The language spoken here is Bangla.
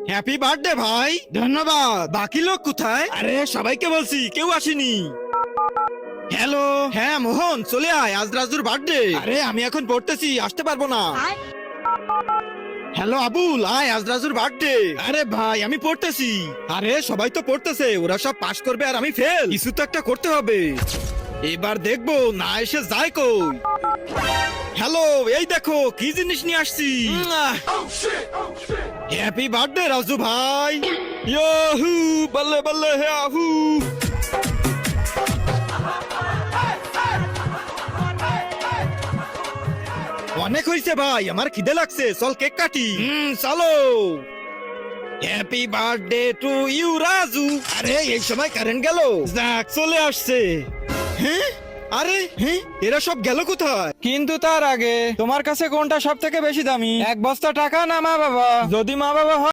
হ্যাপি বার্থডে ভাই। ধন্যবাদ। বাকি লোক কোথায়? আরে সবাইকে বলছি, কেউ আসেনি। হ্যালো, হ্যাঁ মোহন চলে আয়, আজ রাজুর বার্থডে। আরে আমি এখন পড়তেছি, আসতে পারবো না। হ্যালো আবুল, আয়, আজ রাজুর বার্থডে। আরে ভাই আমি পড়তেছি। আরে সবাই তো পড়তেছে, ওরা সব পাস করবে আর আমি ফেল। কিছু তো একটা করতে হবে। এবার দেখবো না এসে যায় কই। হ্যালো, এই দেখো কি জিনিস নিয়ে আসছি। হ্যাপি বার্থডে রাজু ভাই। ইয়াহু, বল্লে বল্লে হে আহু। অনেক হয়েছে ভাই, আমার খিদে লাগছে, চল কেক কাটি। চলো। Happy birthday to you Raju. আরে এই সময় কারেন্ট গেল। যাক চলে আসছে। হ্যাঁ, আরে হ্যাঁ, এরা সব গেল কোথায়? কিন্তু তার আগে তোমার কাছে কোনটা সব থেকে বেশি দামি, এক বস্তা টাকা না মা বাবা? যদি মা বাবা হয়